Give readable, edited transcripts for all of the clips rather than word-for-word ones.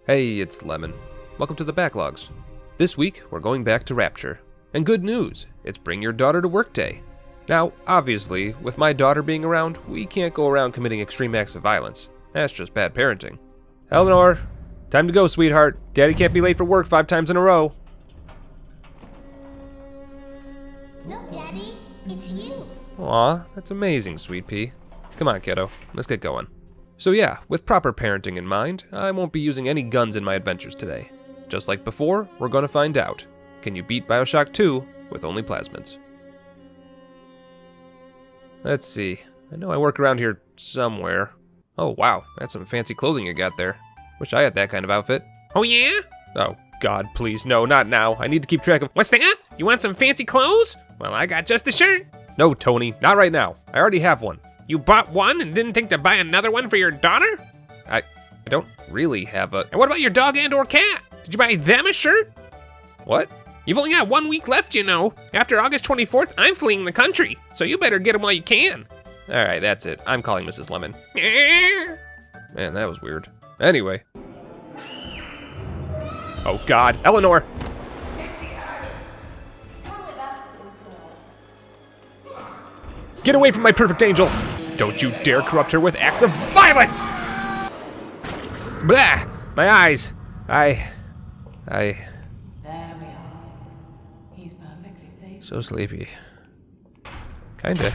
Hey, it's Lemon. Welcome to the Backlogs. This week, we're going back to Rapture. And good news, it's Bring Your Daughter to Work Day. Now, obviously, with my daughter being around, we can't go around committing extreme acts of violence. That's just bad parenting. Eleanor, time to go, sweetheart. Daddy can't be late for work 5 times in a row. Look, Daddy, it's you. Aw, that's amazing, sweet pea. Come on, kiddo, let's get going. So yeah, with proper parenting in mind, I won't be using any guns in my adventures today. Just like before, we're gonna find out. Can you beat Bioshock 2 with only plasmids? Let's see, I know I work around here somewhere. Oh wow, that's some fancy clothing you got there. Wish I had that kind of outfit. Oh yeah? Oh God, please, no, not now. I need to keep track of— What's that? You want some fancy clothes? Well, I got just the shirt. No, Tony, not right now. I already have one. You bought one and didn't think to buy another one for your daughter? I don't really have a— And what about your dog and or cat? Did you buy them a shirt? What? You've only got 1 week left, you know. After August 24th, I'm fleeing the country, so you better get them while you can. Alright, that's it. I'm calling Mrs. Lemon. Man, that was weird. Anyway. Oh God, Eleanor! Get away from my perfect angel! Don't you dare corrupt her with acts of violence! Blah! My eyes! There we are. He's perfectly safe. So sleepy. Kinda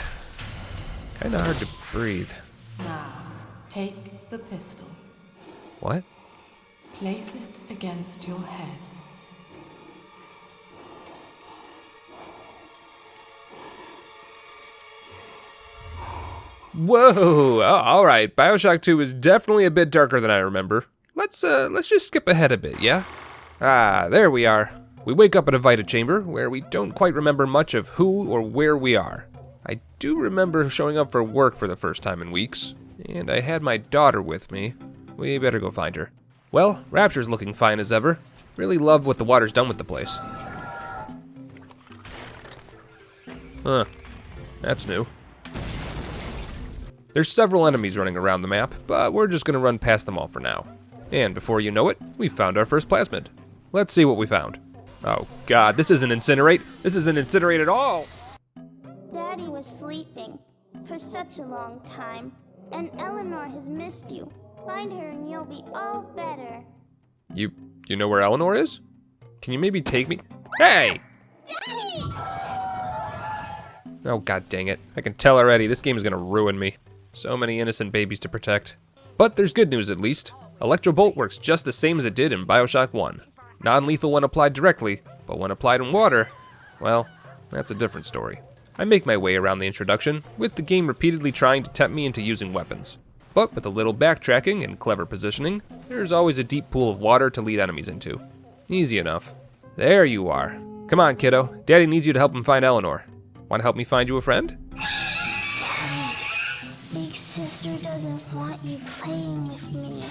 hard to breathe. Now, take the pistol. What? Place it against your head. Whoa! Alright, Bioshock 2 is definitely a bit darker than I remember. Let's just skip ahead a bit, yeah? Ah, there we are. We wake up at a Vita chamber, where we don't quite remember much of who or where we are. I do remember showing up for work for the first time in weeks, and I had my daughter with me. We better go find her. Well, Rapture's looking fine as ever. Really love what the water's done with the place. Huh, that's new. There's several enemies running around the map, but we're just gonna run past them all for now. And before you know it, we found our first plasmid. Let's see what we found. Oh God, this isn't Incinerate. This isn't Incinerate at all. Daddy was sleeping for such a long time, and Eleanor has missed you. Find her and you'll be all better. You know where Eleanor is? Can you maybe take me? Hey! Daddy! Oh God dang it. I can tell already, this game is gonna ruin me. So many innocent babies to protect. But there's good news at least. Electrobolt works just the same as it did in Bioshock 1. Non-lethal when applied directly, but when applied in water, well, that's a different story. I make my way around the introduction, with the game repeatedly trying to tempt me into using weapons. But with a little backtracking and clever positioning, there's always a deep pool of water to lead enemies into. Easy enough. There you are. Come on, kiddo. Daddy needs you to help him find Eleanor. Want to help me find you a friend? Daddy, big sister doesn't want you playing with me.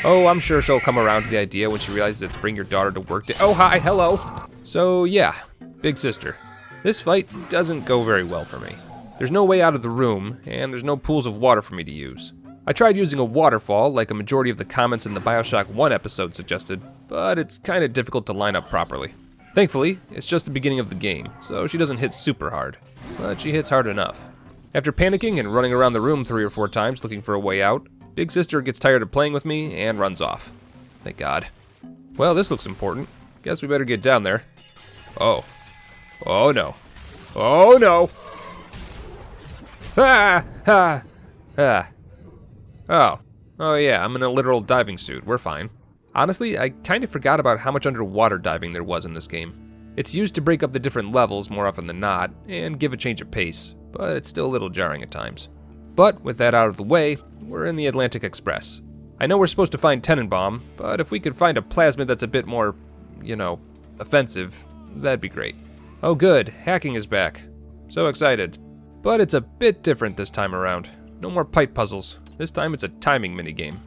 Oh, I'm sure she'll come around to the idea when she realizes it's Bring Your Daughter to Work Day. Oh, hi, hello. So yeah, big sister. This fight doesn't go very well for me. There's no way out of the room, and there's no pools of water for me to use. I tried using a waterfall, like a majority of the comments in the Bioshock 1 episode suggested, but it's kinda difficult to line up properly. Thankfully, it's just the beginning of the game, so she doesn't hit super hard, but she hits hard enough. After panicking and running around the room 3 or 4 times looking for a way out, Big Sister gets tired of playing with me and runs off. Thank God. Well, this looks important. Guess we better get down there. Oh. Oh no. Oh no! Ah! Ah! Ah. Oh. Oh yeah, I'm in a literal diving suit. We're fine. Honestly, I kind of forgot about how much underwater diving there was in this game. It's used to break up the different levels more often than not, and give a change of pace, but it's still a little jarring at times. But with that out of the way, we're in the Atlantic Express. I know we're supposed to find Tenenbaum, but if we could find a plasmid that's a bit more, offensive, that'd be great. Oh good, hacking is back. So excited. But it's a bit different this time around. No more pipe puzzles. This time it's a timing minigame.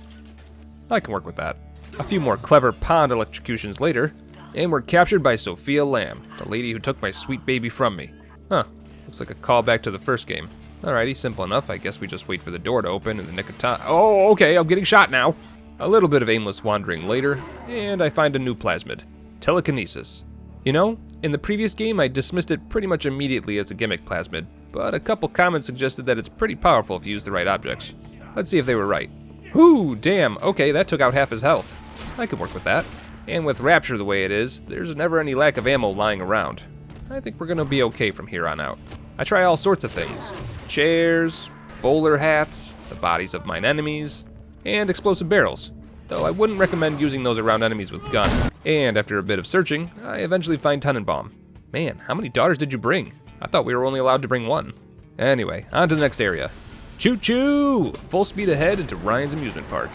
I can work with that. A few more clever pond electrocutions later, and we're captured by Sophia Lamb, the lady who took my sweet baby from me. Huh, looks like a callback to the first game. Alrighty, simple enough. I guess we just wait for the door to open in the nick of time. Oh, okay, I'm getting shot now. A little bit of aimless wandering later, and I find a new plasmid, telekinesis. You know, in the previous game I dismissed it pretty much immediately as a gimmick plasmid, but a couple comments suggested that it's pretty powerful if you use the right objects. Let's see if they were right. Whoo, damn, okay, that took out half his health. I could work with that. And with Rapture the way it is, there's never any lack of ammo lying around. I think we're gonna be okay from here on out. I try all sorts of things. Chairs, bowler hats, the bodies of mine enemies, and explosive barrels, though I wouldn't recommend using those around enemies with gun. And after a bit of searching, I eventually find Tannenbaum. Man, how many daughters did you bring? I thought we were only allowed to bring one. Anyway, on to the next area. Choo-choo! Full speed ahead into Ryan's amusement park.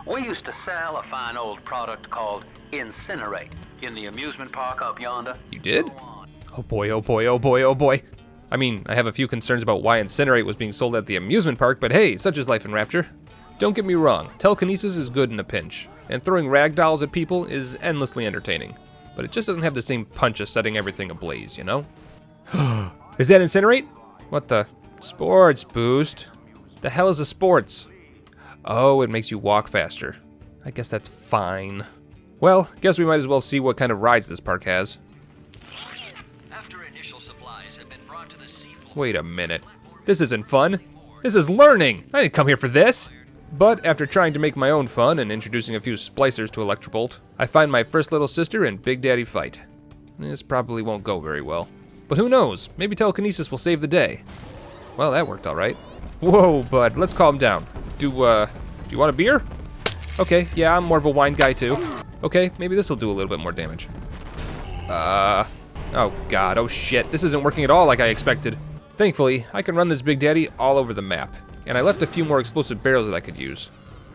We used to sell a fine old product called Incinerate in the amusement park up yonder. You did? Oh boy, oh boy, oh boy, oh boy. I mean, I have a few concerns about why Incinerate was being sold at the amusement park, but hey, such is life in Rapture. Don't get me wrong, telekinesis is good in a pinch, and throwing rag dolls at people is endlessly entertaining. But it just doesn't have the same punch as setting everything ablaze, you know? Is that Incinerate? What the? Sports boost? The hell is a sports? Oh, it makes you walk faster. I guess that's fine. Well, guess we might as well see what kind of rides this park has. After initial supplies have been brought to the seafloor. Wait a minute. This isn't fun. This is learning. I didn't come here for this. But after trying to make my own fun and introducing a few splicers to Electrobolt, I find my first little sister and Big Daddy fight. This probably won't go very well. But who knows? Maybe telekinesis will save the day. Well, that worked all right. Whoa, bud, let's calm down. Do you want a beer? Okay, yeah, I'm more of a wine guy too. Okay, maybe this will do a little bit more damage. Oh god, oh shit, this isn't working at all like I expected. Thankfully, I can run this Big Daddy all over the map, and I left a few more explosive barrels that I could use,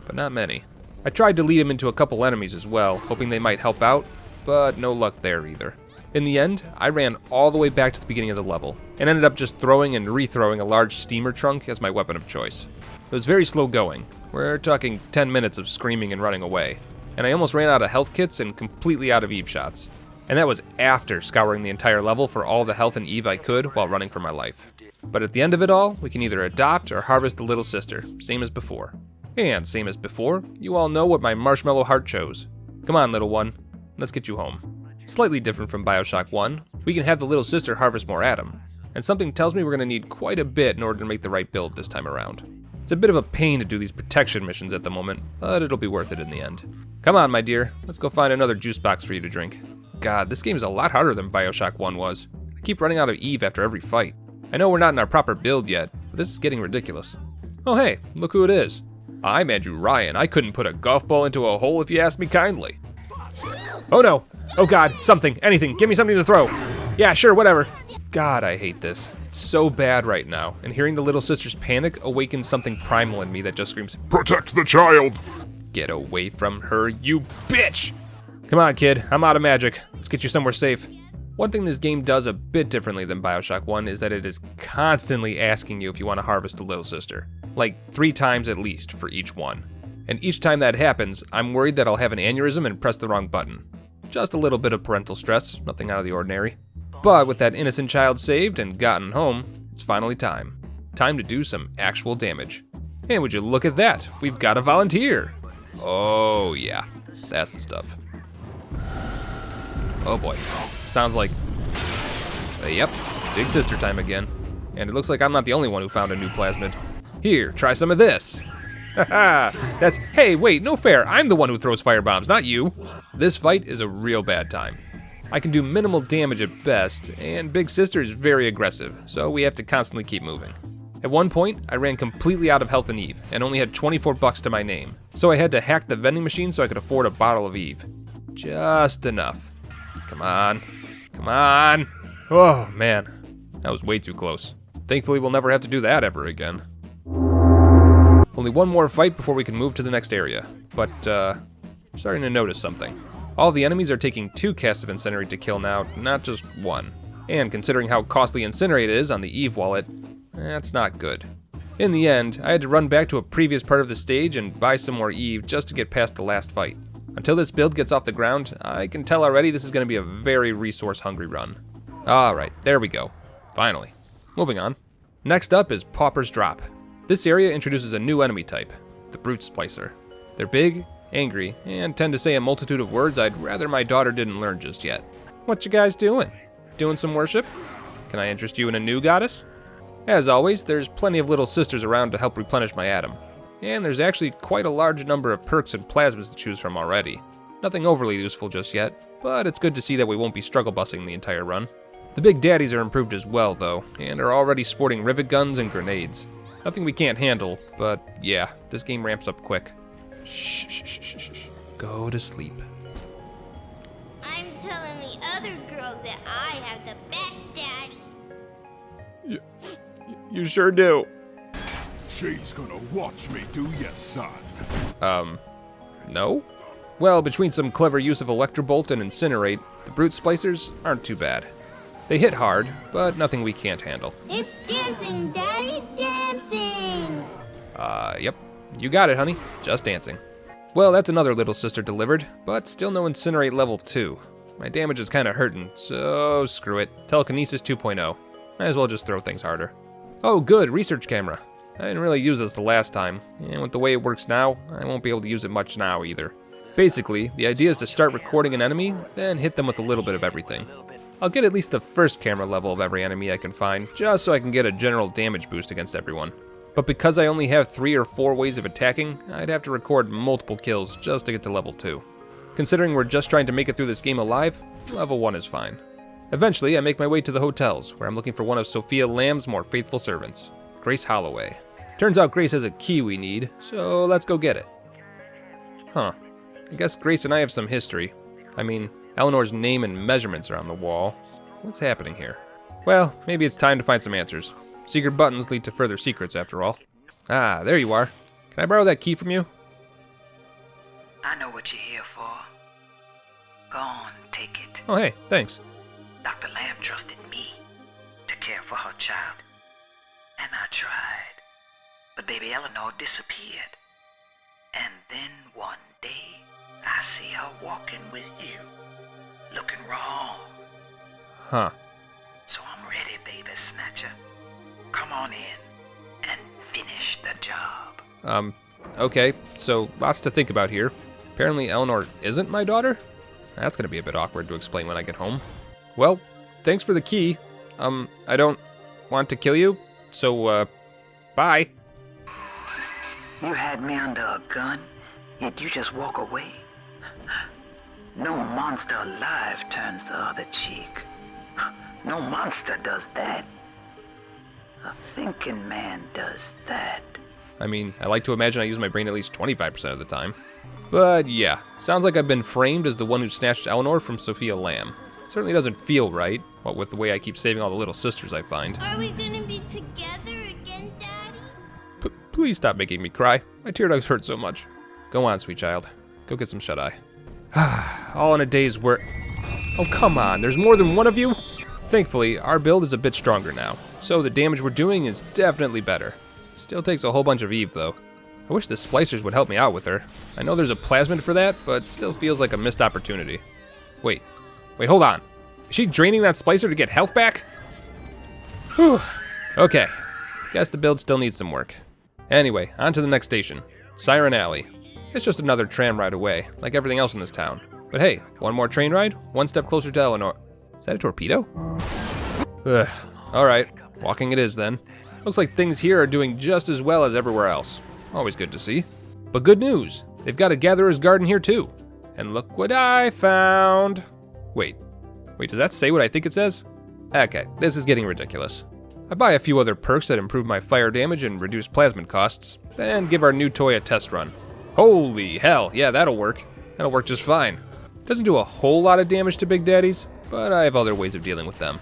but not many. I tried to lead him into a couple enemies as well, hoping they might help out, but no luck there either. In the end, I ran all the way back to the beginning of the level, and ended up just throwing and rethrowing a large steamer trunk as my weapon of choice. It was very slow going. We're talking 10 minutes of screaming and running away, and I almost ran out of health kits and completely out of Eve shots. And that was after scouring the entire level for all the health and Eve I could while running for my life. But at the end of it all, we can either adopt or harvest the little sister, same as before. And same as before, you all know what my marshmallow heart chose. Come on, little one, let's get you home. Slightly different from Bioshock 1, we can have the little sister harvest more Atom, and something tells me we're going to need quite a bit in order to make the right build this time around. It's a bit of a pain to do these protection missions at the moment, but it'll be worth it in the end. Come on, my dear, let's go find another juice box for you to drink. God, this game is a lot harder than Bioshock 1 was. I keep running out of Eve after every fight. I know we're not in our proper build yet, but this is getting ridiculous. Oh hey, look who it is. I'm Andrew Ryan. I couldn't put a golf ball into a hole if you asked me kindly. Oh no! Oh god, something, anything, give me something to throw. Yeah, sure, whatever. God, I hate this. It's so bad right now, and hearing the little sister's panic awakens something primal in me that just screams, Protect the child! Get away from her, you bitch! Come on, kid, I'm out of magic. Let's get you somewhere safe. One thing this game does a bit differently than Bioshock 1 is that it is constantly asking you if you want to harvest the little sister. Like 3 times at least for each one. And each time that happens, I'm worried that I'll have an aneurysm and press the wrong button. Just a little bit of parental stress, nothing out of the ordinary. But with that innocent child saved and gotten home, it's finally time. Time to do some actual damage. And would you look at that, we've got a volunteer. Oh yeah, that's the stuff. Oh boy, sounds like, yep, big sister time again. And it looks like I'm not the only one who found a new plasmid. Here, try some of this. Haha, hey, wait, no fair, I'm the one who throws firebombs, not you. This fight is a real bad time. I can do minimal damage at best, and Big Sister is very aggressive, so we have to constantly keep moving. At one point, I ran completely out of health and Eve, and only had 24 bucks to my name, so I had to hack the vending machine so I could afford a bottle of Eve. Just enough. Come on, come on. Oh man, that was way too close. Thankfully we'll never have to do that ever again. Only one more fight before we can move to the next area, but I'm starting to notice something. All the enemies are taking 2 casts of Incinerate to kill now, not just 1. And considering how costly Incinerate is on the Eve wallet, that's not good. In the end, I had to run back to a previous part of the stage and buy some more Eve just to get past the last fight. Until this build gets off the ground, I can tell already this is going to be a very resource-hungry run. Alright, there we go. Finally. Moving on. Next up is Pauper's Drop. This area introduces a new enemy type, the Brute Splicer. They're big, angry, and tend to say a multitude of words I'd rather my daughter didn't learn just yet. What you guys doing? Doing some worship? Can I interest you in a new goddess? As always, there's plenty of little sisters around to help replenish my Atom. And there's actually quite a large number of perks and plasmids to choose from already. Nothing overly useful just yet, but it's good to see that we won't be struggle busing the entire run. The big daddies are improved as well though, and are already sporting rivet guns and grenades. Nothing we can't handle, but yeah, this game ramps up quick. Shh, shh, shh, shh, shh. Go to sleep. I'm telling the other girls that I have the best daddy. You sure do. She's gonna watch me do ya, son. No? Well, between some clever use of Electrobolt and Incinerate, the Brute Splicers aren't too bad. They hit hard, but nothing we can't handle. It's dancing, Daddy, dancing! Yep. You got it, honey. Just dancing. Well, that's another little sister delivered, but still no Incinerate level 2. My damage is kinda hurting, so screw it. Telekinesis 2.0. Might as well just throw things harder. Oh, good, research camera. I didn't really use this the last time, and with the way it works now, I won't be able to use it much now either. Basically, the idea is to start recording an enemy, then hit them with a little bit of everything. I'll get at least the first camera level of every enemy I can find, just so I can get a general damage boost against everyone. But because I only have 3 or 4 ways of attacking, I'd have to record multiple kills just to get to level 2. Considering we're just trying to make it through this game alive, level 1 is fine. Eventually, I make my way to the hotels, where I'm looking for one of Sophia Lamb's more faithful servants, Grace Holloway. Turns out Grace has a key we need, so let's go get it. Huh. I guess Grace and I have some history. I mean, Eleanor's name and measurements are on the wall. What's happening here? Well, maybe it's time to find some answers. Secret buttons lead to further secrets, after all. Ah, there you are. Can I borrow that key from you? I know what you're here for. Go on, take it. Oh, hey, thanks. Dr. Lamb trusted me to care for her child. And I tried. But baby Eleanor disappeared. And then one day, I see her walking with you. Looking wrong. Huh. So I'm ready, baby snatcher. Come on in and finish the job. Okay, so lots to think about here. Apparently Eleanor isn't my daughter? That's gonna be a bit awkward to explain when I get home. Well, thanks for the key. I don't want to kill you, so, bye. You had me under a gun, yet you just walk away. No monster alive turns the other cheek. No monster does that. A thinking man does that. I mean, I like to imagine I use my brain at least 25% of the time. But yeah, sounds like I've been framed as the one who snatched Eleanor from Sophia Lamb. Certainly doesn't feel right, what with the way I keep saving all the little sisters I find. Are we gonna be together again, Daddy? Please stop making me cry. My tear ducts hurt so much. Go on, sweet child. Go get some shut-eye. All in a day's work. Oh, come on, there's more than one of you? Thankfully, our build is a bit stronger now, so the damage we're doing is definitely better. Still takes a whole bunch of Eve, though. I wish the splicers would help me out with her. I know there's a plasmid for that, but still feels like a missed opportunity. Wait, hold on. Is she draining that splicer to get health back? Whew. Okay, guess the build still needs some work. Anyway, on to the next station, Siren Alley. It's just another tram ride away, like everything else in this town. But hey, one more train ride, one step closer to Eleanor. Is that a torpedo? Ugh, alright, walking it is then. Looks like things here are doing just as well as everywhere else. Always good to see. But good news, they've got a gatherer's garden here too. And look what I found. Wait, does that say what I think it says? Okay, this is getting ridiculous. I buy a few other perks that improve my fire damage and reduce plasmid costs, then give our new toy a test run. Holy hell, yeah, that'll work. That'll work just fine. Doesn't do a whole lot of damage to Big Daddies, but I have other ways of dealing with them.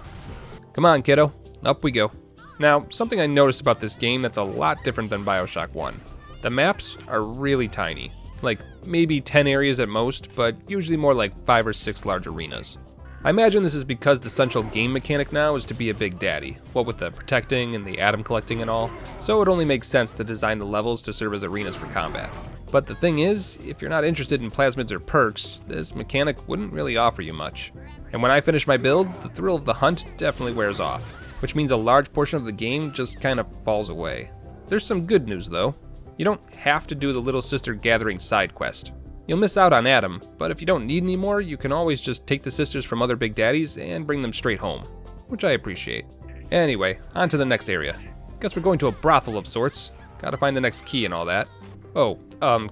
Come on, kiddo, up we go. Now, something I noticed about this game that's a lot different than Bioshock 1. The maps are really tiny, like maybe 10 areas at most, but usually more like 5 or 6 large arenas. I imagine this is because the central game mechanic now is to be a Big Daddy, what with the protecting and the atom collecting and all, so it only makes sense to design the levels to serve as arenas for combat. But the thing is, if you're not interested in plasmids or perks, this mechanic wouldn't really offer you much. And when I finish my build, the thrill of the hunt definitely wears off, which means a large portion of the game just kind of falls away. There's some good news though. You don't have to do the Little Sister Gathering side quest. You'll miss out on Adam, but if you don't need any more, you can always just take the sisters from other big daddies and bring them straight home, which I appreciate. Anyway, on to the next area. Guess we're going to a brothel of sorts. Gotta find the next key and all that. Oh,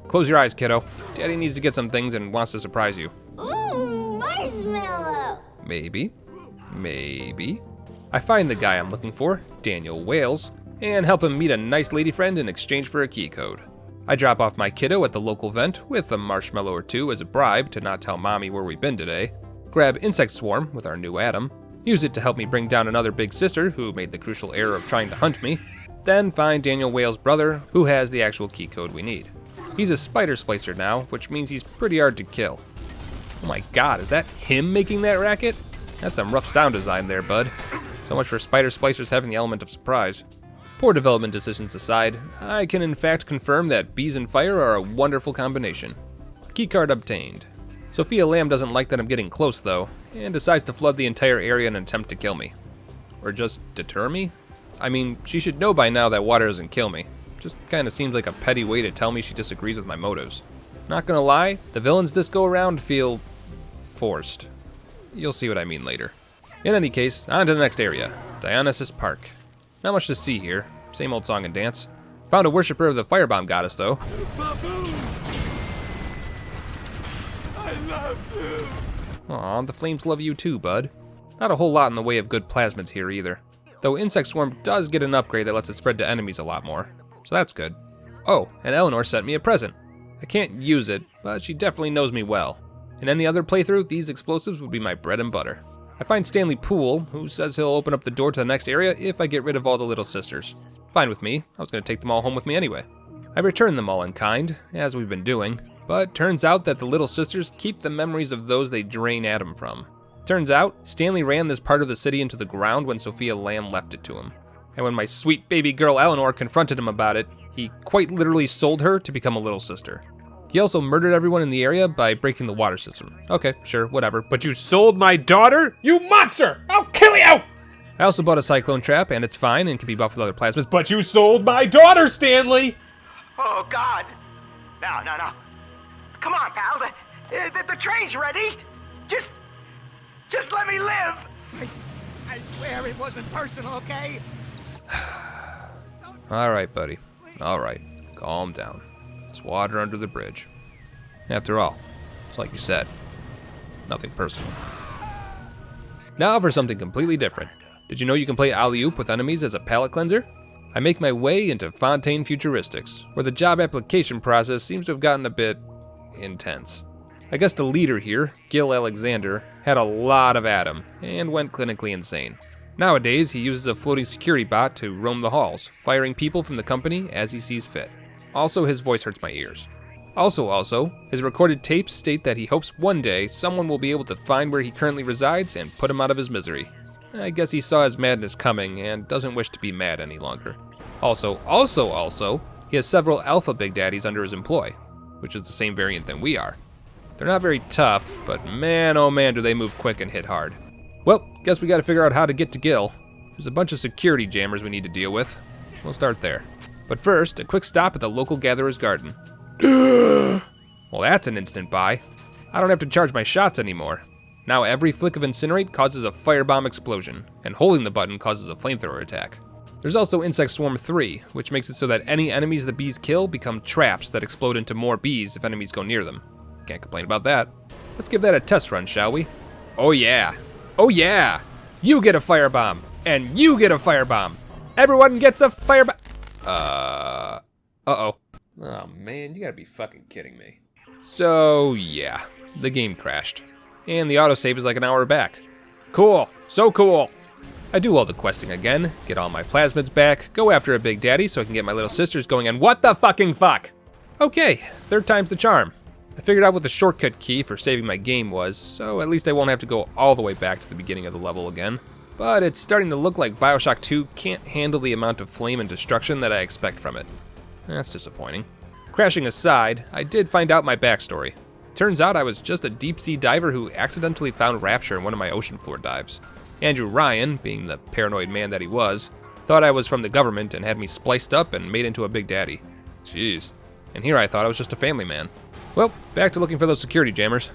close your eyes, kiddo. Daddy needs to get some things and wants to surprise you. Ooh, marshmallow! Maybe. Maybe. I find the guy I'm looking for, Daniel Wales, and help him meet a nice lady friend in exchange for a key code. I drop off my kiddo at the local vent with a marshmallow or two as a bribe to not tell mommy where we've been today, grab Insect Swarm with our new Adam, use it to help me bring down another big sister who made the crucial error of trying to hunt me, then find Daniel Wales' brother who has the actual key code we need. He's a spider splicer now, which means he's pretty hard to kill. Oh my god, is that him making that racket? That's some rough sound design there, bud. So much for spider splicers having the element of surprise. Poor development decisions aside, I can in fact confirm that bees and fire are a wonderful combination. Keycard obtained. Sophia Lamb doesn't like that I'm getting close though, and decides to flood the entire area in an attempt to kill me. Or just deter me? I mean, she should know by now that water doesn't kill me. Just kinda seems like a petty way to tell me she disagrees with my motives. Not gonna lie, the villains this go around feel forced. You'll see what I mean later. In any case, on to the next area, Dionysus Park. Not much to see here, same old song and dance. Found a worshiper of the firebomb goddess though. Baboon! I love you! Aw, the flames love you too, bud. Not a whole lot in the way of good plasmids here either. Though Insect Swarm does get an upgrade that lets it spread to enemies a lot more, so that's good. Oh, and Eleanor sent me a present. I can't use it, but she definitely knows me well. In any other playthrough, these explosives would be my bread and butter. I find Stanley Poole, who says he'll open up the door to the next area if I get rid of all the little sisters. Fine with me, I was going to take them all home with me anyway. I return them all in kind, as we've been doing, but turns out that the little sisters keep the memories of those they drain Adam from. Turns out, Stanley ran this part of the city into the ground when Sophia Lamb left it to him. And when my sweet baby girl Eleanor confronted him about it, he quite literally sold her to become a little sister. He also murdered everyone in the area by breaking the water system. Okay, sure, whatever. But you sold my daughter? You monster! I'll kill you! I also bought a cyclone trap, and it's fine and can be buffed with other plasmids, but you sold my daughter, Stanley! Oh, God. No. Come on, pal. The train's ready. Just let me live. I swear it wasn't personal, okay? Alright, buddy. Alright. Calm down. It's water under the bridge. After all, it's like you said, nothing personal. Now for something completely different. Did you know you can play alley-oop with enemies as a palate cleanser? I make my way into Fontaine Futuristics, where the job application process seems to have gotten a bit intense. I guess the leader here, Gil Alexander, had a lot of Adam and went clinically insane. Nowadays, he uses a floating security bot to roam the halls, firing people from the company as he sees fit. Also, his voice hurts my ears. Also, his recorded tapes state that he hopes one day someone will be able to find where he currently resides and put him out of his misery. I guess he saw his madness coming and doesn't wish to be mad any longer. Also, he has several alpha big daddies under his employ, which is the same variant than we are. They're not very tough, but man oh man do they move quick and hit hard. Well, guess we gotta figure out how to get to Gil. There's a bunch of security jammers we need to deal with. We'll start there. But first, a quick stop at the local gatherer's garden. Well, that's an instant buy. I don't have to charge my shots anymore. Now every flick of Incinerate causes a firebomb explosion, and holding the button causes a flamethrower attack. There's also Insect Swarm 3, which makes it so that any enemies the bees kill become traps that explode into more bees if enemies go near them. Can't complain about that. Let's give that a test run, shall we? Oh yeah! Oh yeah! You get a firebomb! And you get a firebomb! Everyone gets a firebomb! Uh-oh. Oh man, you gotta be fucking kidding me. So yeah, the game crashed. And the autosave is like an hour back. Cool, so cool. I do all the questing again, get all my plasmids back, go after a big daddy so I can get my little sisters going, and what the fucking fuck? Okay, third time's the charm. I figured out what the shortcut key for saving my game was, so at least I won't have to go all the way back to the beginning of the level again. But it's starting to look like Bioshock 2 can't handle the amount of flame and destruction that I expect from it. That's disappointing. Crashing aside, I did find out my backstory. Turns out I was just a deep sea diver who accidentally found Rapture in one of my ocean floor dives. Andrew Ryan, being the paranoid man that he was, thought I was from the government and had me spliced up and made into a big daddy. Jeez. And here I thought I was just a family man. Well, back to looking for those security jammers.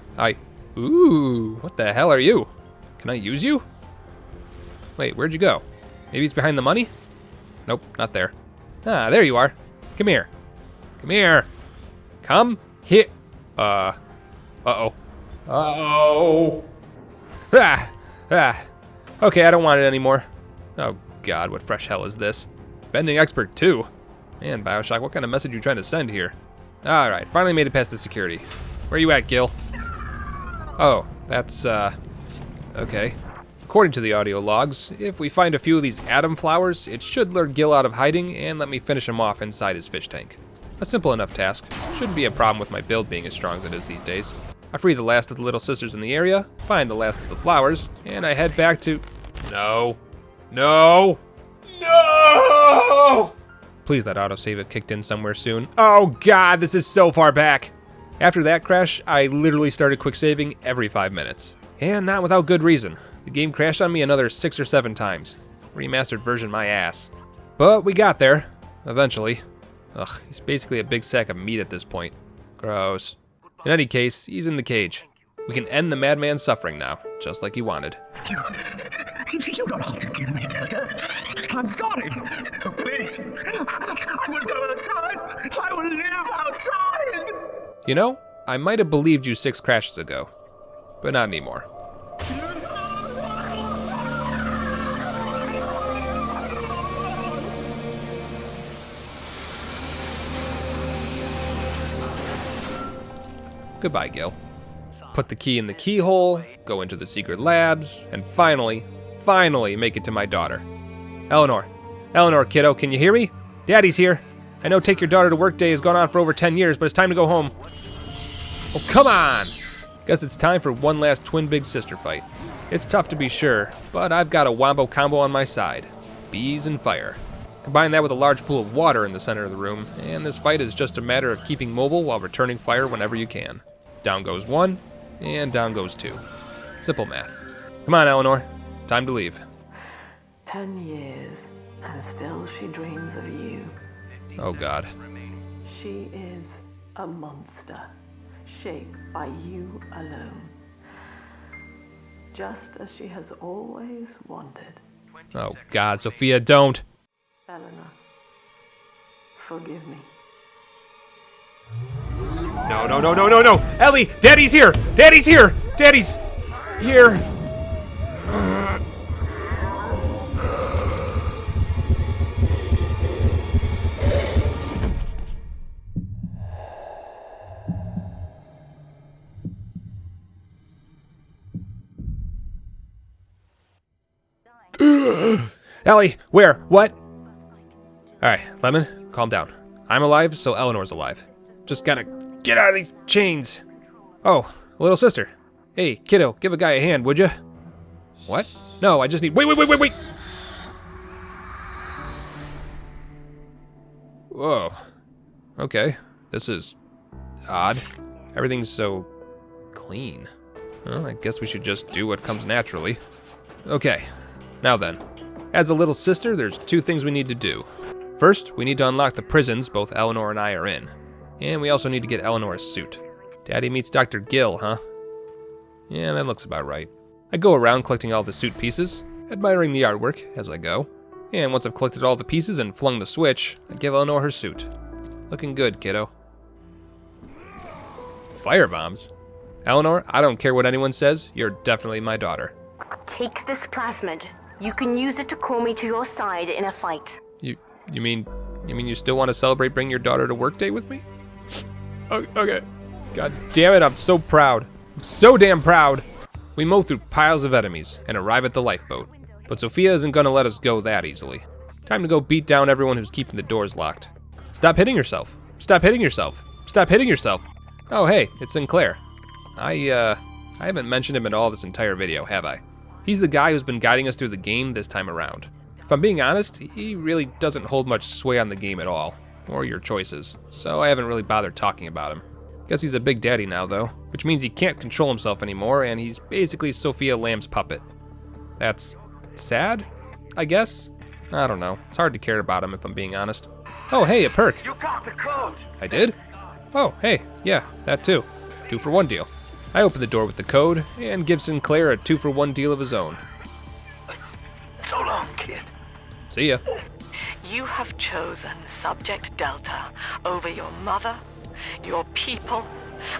Ooh, what the hell are you? Can I use you? Wait, where'd you go? Maybe it's behind the money? Nope, not there. Ah, there you are. Come here. Come here. Come here. Uh-oh. Uh-oh. Okay, I don't want it anymore. Oh God, what fresh hell is this? Bending expert too. Man, Bioshock, what kind of message are you trying to send here? All right, finally made it past the security. Where you at, Gil? Oh, that's, okay. According to the audio logs, if we find a few of these atom flowers, it should lure Gil out of hiding and let me finish him off inside his fish tank. A simple enough task. Shouldn't be a problem with my build being as strong as it is these days. I free the last of the little sisters in the area, find the last of the flowers, and I head back to... No. No! No! Please let autosave have kicked in somewhere soon. Oh God, this is so far back. After that crash, I literally started quick saving every 5 minutes. And not without good reason. The game crashed on me another 6 or 7 times. Remastered version my ass. But we got there, eventually. Ugh, he's basically a big sack of meat at this point. Gross. In any case, he's in the cage. We can end the madman's suffering now, just like he wanted. You don't have to kill me, Delta. I'm sorry. Please. I will go outside. I will live outside. You know, I might have believed you 6 crashes ago, but not anymore. Goodbye, Gil. Put the key in the keyhole, go into the secret labs, and finally make it to my daughter. Eleanor. Eleanor, kiddo, can you hear me? Daddy's here. I know take your daughter to work day has gone on for over 10 years, but it's time to go home. Oh, come on! Guess it's time for one last twin big sister fight. It's tough to be sure, but I've got a wombo combo on my side. Bees and fire. Combine that with a large pool of water in the center of the room, and this fight is just a matter of keeping mobile while returning fire whenever you can. Down goes 1, and down goes 2. Simple math. Come on, Eleanor. Time to leave. 10 years, and still she dreams of you. Oh God. She is a monster, shaped by you alone. Just as she has always wanted. Oh God, Sophia, don't. Eleanor, forgive me. No, no, no, no, no, no! Ellie! Daddy's here! Daddy's here! Daddy's here! Ellie, where? What? Alright, Lemon, calm down. I'm alive, so Eleanor's alive. Just gotta get out of these chains. Oh, little sister. Hey, kiddo, give a guy a hand, would you? What? No, I just need... Wait! Whoa. Okay, this is odd. Everything's so clean. Well, I guess we should just do what comes naturally. Okay, now then. As a little sister, there's 2 things we need to do. First, we need to unlock the prisons both Eleanor and I are in. And we also need to get Eleanor's suit. Daddy meets Dr. Gil, huh? Yeah, that looks about right. I go around collecting all the suit pieces, admiring the artwork as I go. And once I've collected all the pieces and flung the switch, I give Eleanor her suit. Looking good, kiddo. Firebombs? Eleanor, I don't care what anyone says, you're definitely my daughter. Take this plasmid. You can use it to call me to your side in a fight. You mean you still want to celebrate bringing your daughter to work day with me? Okay. God damn it, I'm so proud. I'm so damn proud. We mow through piles of enemies and arrive at the lifeboat. But Sophia isn't gonna let us go that easily. Time to go beat down everyone who's keeping the doors locked. Stop hitting yourself. Stop hitting yourself. Stop hitting yourself. Oh hey, it's Sinclair. I haven't mentioned him at all this entire video, have I? He's the guy who's been guiding us through the game this time around. If I'm being honest, he really doesn't hold much sway on the game at all, or your choices, so I haven't really bothered talking about him. Guess he's a big daddy now though, which means he can't control himself anymore and he's basically Sophia Lamb's puppet. That's sad, I guess? I don't know, it's hard to care about him if I'm being honest. Oh hey, a perk. You got the code. I did? Oh, hey, yeah, that too. 2-for-1 deal. I open the door with the code and give Sinclair a 2-for-1 deal of his own. So long, kid. See ya. You have chosen Subject Delta over your mother, your people,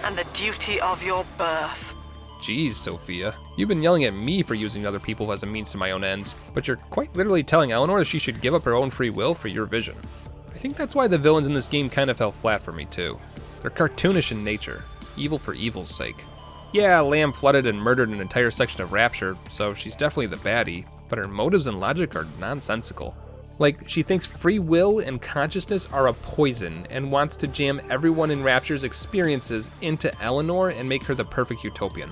and the duty of your birth. Jeez, Sophia. You've been yelling at me for using other people as a means to my own ends, but you're quite literally telling Eleanor that she should give up her own free will for your vision. I think that's why the villains in this game kind of fell flat for me too. They're cartoonish in nature, evil for evil's sake. Yeah, Lamb flooded and murdered an entire section of Rapture, so she's definitely the baddie, but her motives and logic are nonsensical. Like, she thinks free will and consciousness are a poison and wants to jam everyone in Rapture's experiences into Eleanor and make her the perfect utopian.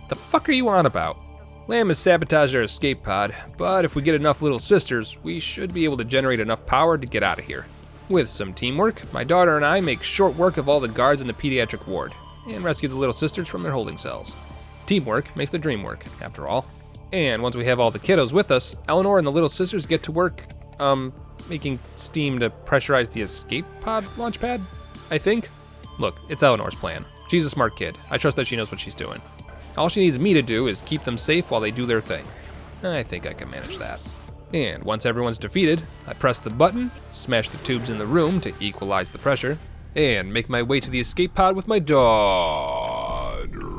The fuck are you on about? Lamb has sabotaged our escape pod, but if we get enough little sisters, we should be able to generate enough power to get out of here. With some teamwork, my daughter and I make short work of all the guards in the pediatric ward, and rescue the little sisters from their holding cells. Teamwork makes the dream work, after all. And once we have all the kiddos with us, Eleanor and the little sisters get to work, making steam to pressurize the escape pod launch pad, I think? Look, it's Eleanor's plan. She's a smart kid. I trust that she knows what she's doing. All she needs me to do is keep them safe while they do their thing. I think I can manage that. And once everyone's defeated, I press the button, smash the tubes in the room to equalize the pressure, and make my way to the escape pod with my daughter.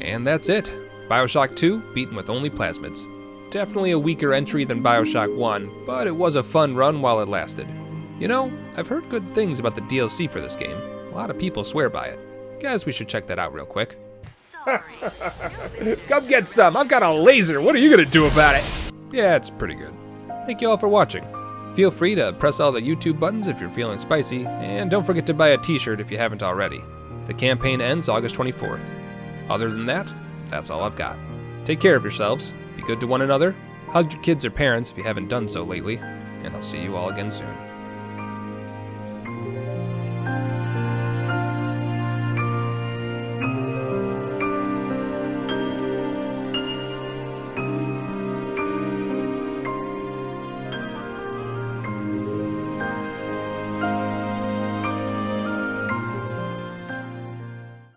And that's it. Bioshock 2, beaten with only Plasmids. Definitely a weaker entry than Bioshock 1, but it was a fun run while it lasted. You know, I've heard good things about the DLC for this game. A lot of people swear by it. Guess we should check that out real quick. Come get some, I've got a laser, what are you gonna do about it? Yeah, it's pretty good. Thank you all for watching. Feel free to press all the YouTube buttons if you're feeling spicy, and don't forget to buy a t-shirt if you haven't already. The campaign ends August 24th. Other than that, that's all I've got. Take care of yourselves, be good to one another, hug your kids or parents if you haven't done so lately, and I'll see you all again soon.